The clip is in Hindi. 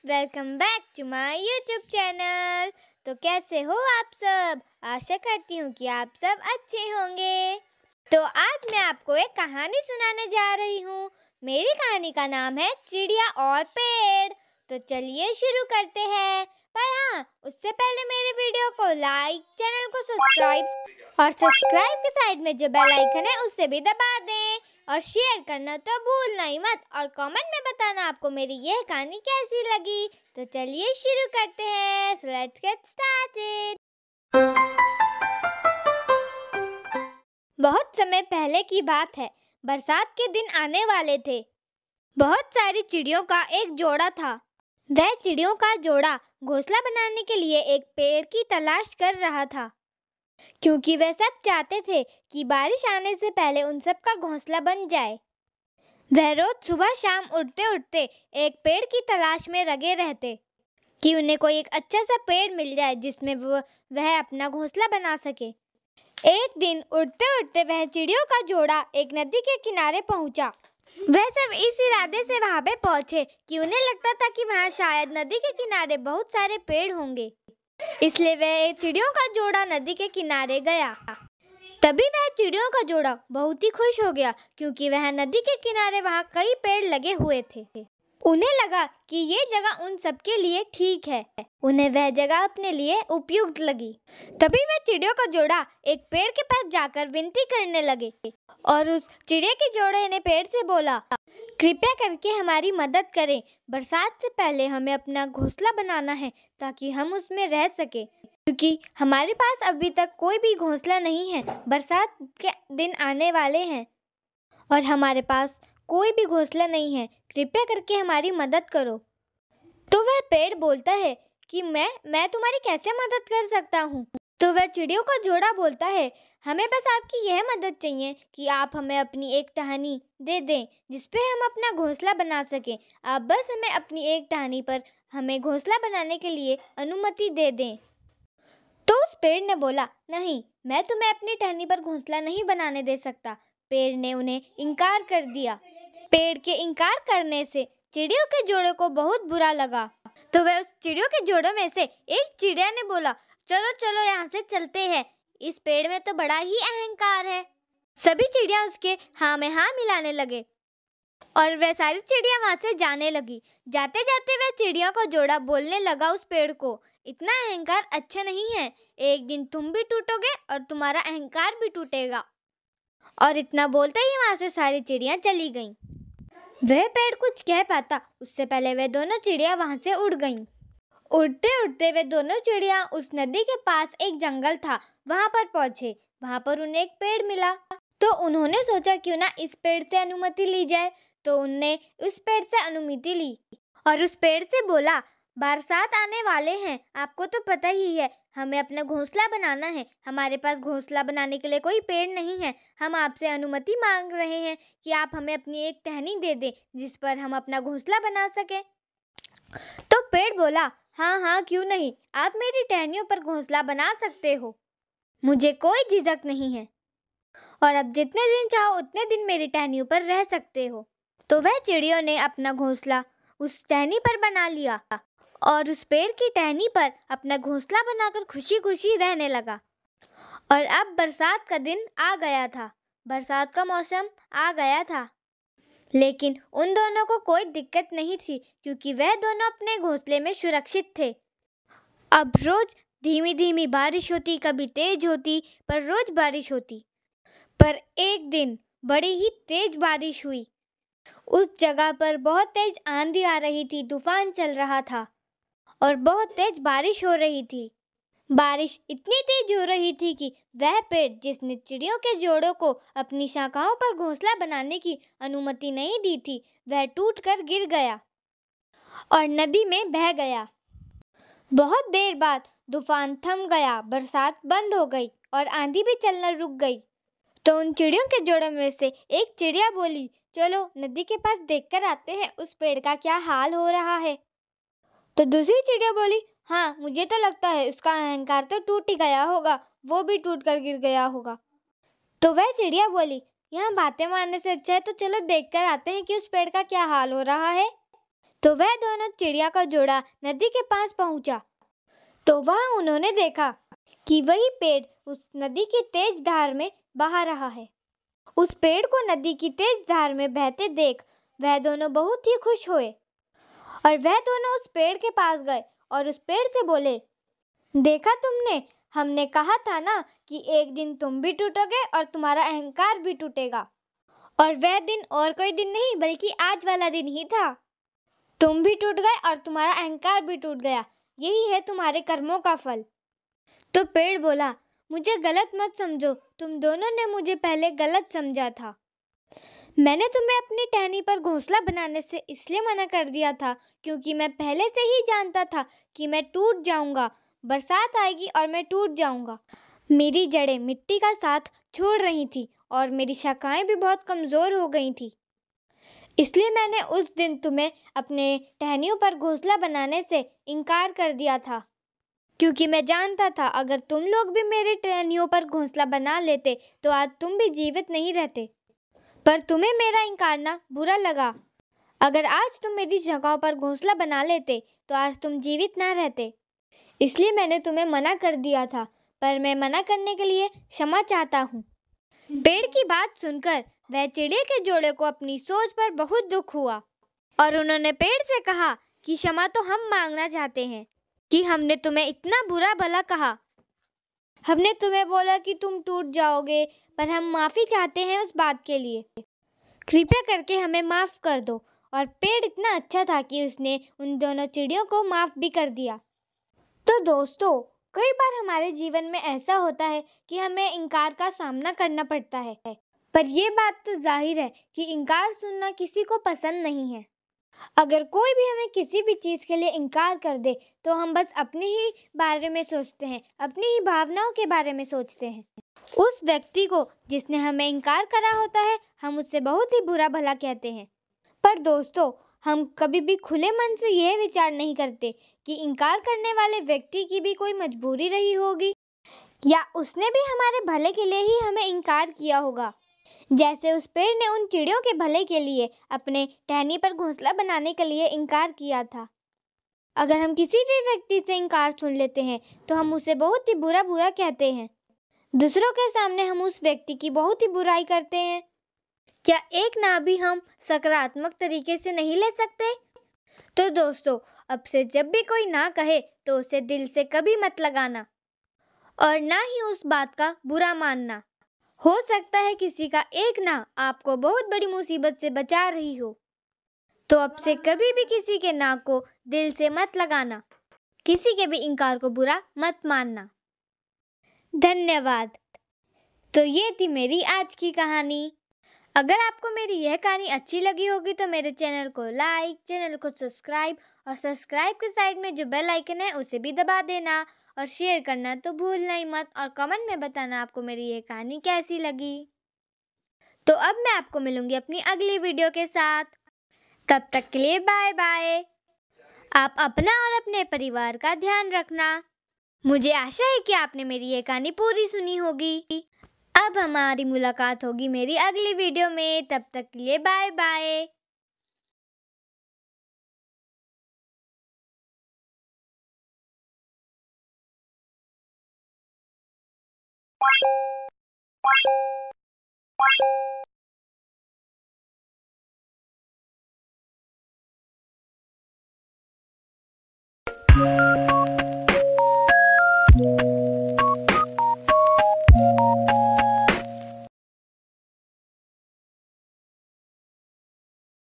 Welcome back to my YouTube channel. तो कैसे हो आप सब? आशा करती हूँ कि आप सब अच्छे होंगे। तो आज मैं आपको एक कहानी सुनाने जा रही हूँ। मेरी कहानी का नाम है चिड़िया और पेड़। तो चलिए शुरू करते हैं। पर हाँ, उससे पहले मेरे वीडियो को लाइक, चैनल को सब्सक्राइब और सब्सक्राइब के साइड में जो बेल आइकन है उसे भी दबा दें और शेयर करना तो भूलना ही मत और कमेंट में बताना आपको मेरी यह कहानी कैसी लगी। तो चलिए शुरू करते हैं। So let's get started। बहुत समय पहले की बात है। बरसात के दिन आने वाले थे। बहुत सारी चिड़ियों का एक जोड़ा था। वह चिड़ियों का जोड़ा घोंसला बनाने के लिए एक पेड़ की तलाश कर रहा था, क्योंकि वे सब चाहते थे कि बारिश आने से पहले उन सब का घोंसला बन जाए। वह रोज सुबह शाम उठते उठते एक पेड़ की तलाश में लगे रहते कि उन्हें कोई एक अच्छा सा पेड़ मिल जाए जिसमें वह अपना घोंसला बना सके। एक दिन उठते उठते वह चिड़ियों का जोड़ा एक नदी के किनारे पहुंचा। वह सब इस इरादे से वहां पे पहुंचे कि उन्हें लगता था कि वहां शायद नदी के किनारे बहुत सारे पेड़ होंगे। इसलिए वह चिड़ियों का जोड़ा नदी के किनारे गया। तभी वह चिड़ियों का जोड़ा बहुत ही खुश हो गया, क्योंकि वह नदी के किनारे वहां कई पेड़ लगे हुए थे। उन्हें लगा कि ये जगह उन सब के लिए ठीक है। उन्हें वह जगह अपने लिए उपयुक्त लगी। तभी वह चिड़ियों का जोड़ा एक पेड़ के पास जाकर विनती करने लगे और उस चिड़िया के जोड़े ने पेड़ से बोला, कृपया करके हमारी मदद करें। बरसात से पहले हमें अपना घोंसला बनाना है ताकि हम उसमें रह सके, क्योंकि हमारे पास अभी तक कोई भी घोंसला नहीं है। बरसात के दिन आने वाले हैं और हमारे पास कोई भी घोंसला नहीं है। कृपया करके हमारी मदद करो। तो वह पेड़ बोलता है कि मैं तुम्हारी कैसे मदद कर सकता हूँ। तो वह चिड़ियों का जोड़ा बोलता है, हमें बस आपकी यह मदद चाहिए कि आप हमें अपनी एक टहनी दे दें जिसपे हम अपना घोंसला बना सकें। आप बस हमें अपनी एक टहनी पर हमें घोंसला बनाने के लिए अनुमति दे दें। तो उस पेड़ ने बोला, नहीं, मैं तुम्हें अपनी टहनी पर घोंसला नहीं बनाने दे सकता। पेड़ ने उन्हें इनकार कर दिया। पेड़ के इनकार करने से चिड़ियों के जोड़े को बहुत बुरा लगा। तो वह उस चिड़ियों के जोड़े में से एक चिड़िया ने बोला, चलो चलो यहाँ से चलते हैं। इस पेड़ में तो बड़ा ही अहंकार है। सभी चिड़िया उसके हाँ में हाँ मिलाने लगे और वह सारी चिड़िया वहां से जाने लगी। जाते जाते वह चिड़िया का जोड़ा बोलने लगा उस पेड़ को, इतना अहंकार अच्छा नहीं है। एक दिन तुम भी टूटोगे और तुम्हारा अहंकार भी टूटेगा। और इतना बोलते ही वहां से सारी चिड़िया चली गईं। वह पेड़ कुछ कह पाता उससे पहले वे दोनों चिड़िया वहां से उड़ गईं। उड़ते उड़ते वे दोनों चिड़िया उस नदी के पास एक जंगल था वहां पर पहुंचे। वहां पर उन्हें एक पेड़ मिला। तो उन्होंने सोचा क्यों ना इस पेड़ से अनुमति ली जाए। तो उनने उस पेड़ से अनुमति ली और उस पेड़ से बोला, बरसात आने वाले हैं, आपको तो पता ही है, हमें अपना घोंसला बनाना है। हमारे पास घोंसला बनाने के लिए कोई पेड़ नहीं है। हम आपसे अनुमति मांग रहे हैं कि आप हमें अपनी एक टहनी दे दें जिस पर हम अपना घोंसला बना सकें। तो पेड़ बोला, हाँ हाँ, क्यों नहीं, आप मेरी टहनियों पर घोंसला बना सकते हो, मुझे कोई झिझक नहीं है। और अब जितने दिन चाहो उतने दिन मेरी टहनियों पर रह सकते हो। तो वह चिड़ियों ने अपना घोंसला उस टहनी पर बना लिया और उस पेड़ की टहनी पर अपना घोंसला बनाकर खुशी खुशी रहने लगा। और अब बरसात का दिन आ गया था। बरसात का मौसम आ गया था, लेकिन उन दोनों को कोई दिक्कत नहीं थी, क्योंकि वह दोनों अपने घोंसले में सुरक्षित थे। अब रोज धीमी धीमी बारिश होती, कभी तेज होती, पर रोज बारिश होती। पर एक दिन बड़ी ही तेज बारिश हुई। उस जगह पर बहुत तेज आंधी आ रही थी, तूफान चल रहा था और बहुत तेज बारिश हो रही थी। बारिश इतनी तेज हो रही थी कि वह पेड़ जिसने चिड़ियों के जोड़ों को अपनी शाखाओं पर घोंसला बनाने की अनुमति नहीं दी थी, वह टूटकर गिर गया और नदी में बह गया। बहुत देर बाद तूफान थम गया, बरसात बंद हो गई और आंधी भी चलना रुक गई। तो उन चिड़ियों के जोड़े में से एक चिड़िया बोली, चलो नदी के पास देखकर आते हैं उस पेड़ का क्या हाल हो रहा है। तो दूसरी चिड़िया बोली, हाँ, मुझे तो लगता है उसका अहंकार तो टूट ही गया होगा, वो भी टूट कर गिर गया होगा। तो वह चिड़िया बोली, यहाँ बातें मारने से अच्छा है तो चलो देखकर आते हैं कि उस पेड़ का क्या हाल हो रहा है। तो वह दोनों चिड़िया का जोड़ा नदी के पास पहुंचा। तो वहां उन्होंने देखा कि वही पेड़ उस नदी की तेज धार में बहा रहा है। उस पेड़ को नदी की तेज धार में बहते देख वह दोनों बहुत ही खुश हुए और वह दोनों उस पेड़ के पास गए और उस पेड़ से बोले, देखा तुमने, हमने कहा था ना कि एक दिन तुम भी टूटोगे और तुम्हारा अहंकार भी टूटेगा। और वह दिन और कोई दिन नहीं बल्कि आज वाला दिन ही था। तुम भी टूट गए और तुम्हारा अहंकार भी टूट गया। यही है तुम्हारे कर्मों का फल। तो पेड़ बोला, मुझे गलत मत समझो, तुम दोनों ने मुझे पहले गलत समझा था। मैंने तुम्हें अपनी टहनी पर घोंसला बनाने से इसलिए मना कर दिया था क्योंकि मैं पहले से ही जानता था कि मैं टूट जाऊंगा, बरसात आएगी और मैं टूट जाऊंगा। मेरी जड़ें मिट्टी का साथ छोड़ रही थी और मेरी शाखाएं भी बहुत कमज़ोर हो गई थी। इसलिए मैंने उस दिन तुम्हें अपने टहनियों पर घोंसला बनाने से इनकार कर दिया था, क्योंकि मैं जानता था अगर तुम लोग भी मेरी टहनियों पर घोंसला बना लेते तो आज तुम भी जीवित नहीं रहते। पर तुम्हें मेरा इनकारना बुरा लगा। अगर आज तुम मेरी जगहों पर घोंसला बना लेते तो आज तुम जीवित ना रहते। इसलिए मैंने तुम्हें मना कर दिया था, पर मैं मना करने के लिए क्षमा चाहता हूँ। पेड़ की बात सुनकर वह चिड़िया के जोड़े को अपनी सोच पर बहुत दुख हुआ और उन्होंने पेड़ से कहा कि क्षमा तो हम मांगना चाहते हैं कि हमने तुम्हें इतना बुरा भला कहा। हमने तुम्हें बोला कि तुम टूट जाओगे, पर हम माफ़ी चाहते हैं उस बात के लिए। कृपया करके हमें माफ़ कर दो। और पेड़ इतना अच्छा था कि उसने उन दोनों चिड़ियों को माफ़ भी कर दिया। तो दोस्तों, कई बार हमारे जीवन में ऐसा होता है कि हमें इनकार का सामना करना पड़ता है, पर यह बात तो जाहिर है कि इनकार सुनना किसी को पसंद नहीं है। अगर कोई भी हमें किसी भी चीज़ के लिए इनकार कर दे तो हम बस अपने ही बारे में सोचते हैं, अपनी ही भावनाओं के बारे में सोचते हैं। उस व्यक्ति को जिसने हमें इनकार करा होता है हम उससे बहुत ही बुरा भला कहते हैं। पर दोस्तों, हम कभी भी खुले मन से यह विचार नहीं करते कि इनकार करने वाले व्यक्ति की भी कोई मजबूरी रही होगी या उसने भी हमारे भले के लिए ही हमें इनकार किया होगा। जैसे उस पेड़ ने उन चिड़ियों के भले के लिए अपने टहनी पर घोंसला बनाने के लिए इनकार किया था। अगर हम किसी भी व्यक्ति से इनकार सुन लेते हैं तो हम उसे बहुत ही बुरा बुरा कहते हैं। दूसरों के सामने हम उस व्यक्ति की बहुत ही बुराई करते हैं। क्या एक ना भी हम सकारात्मक तरीके से नहीं ले सकते? तो दोस्तों, अब से जब भी कोई ना कहे तो उसे दिल से कभी मत लगाना और ना ही उस बात का बुरा मानना। हो सकता है किसी का एक ना आपको बहुत बड़ी मुसीबत से बचा रही हो। तो अब से कभी भी किसी के ना को दिल से मत लगाना, किसी के भी इनकार को बुरा मत मानना। धन्यवाद। तो ये थी मेरी आज की कहानी। अगर आपको मेरी यह कहानी अच्छी लगी होगी तो मेरे चैनल को लाइक, चैनल को सब्सक्राइब और सब्सक्राइब के साइड में जो बेल आइकन है उसे भी दबा देना और शेयर करना तो भूलना ही मत और कमेंट में बताना आपको मेरी यह कहानी कैसी लगी। तो अब मैं आपको मिलूंगी अपनी अगली वीडियो के साथ। तब तक के लिए बाय बाय। आप अपना और अपने परिवार का ध्यान रखना। मुझे आशा है कि आपने मेरी ये कहानी पूरी सुनी होगी। अब हमारी मुलाकात होगी मेरी अगली वीडियो में। तब तक के लिए बाय बाय।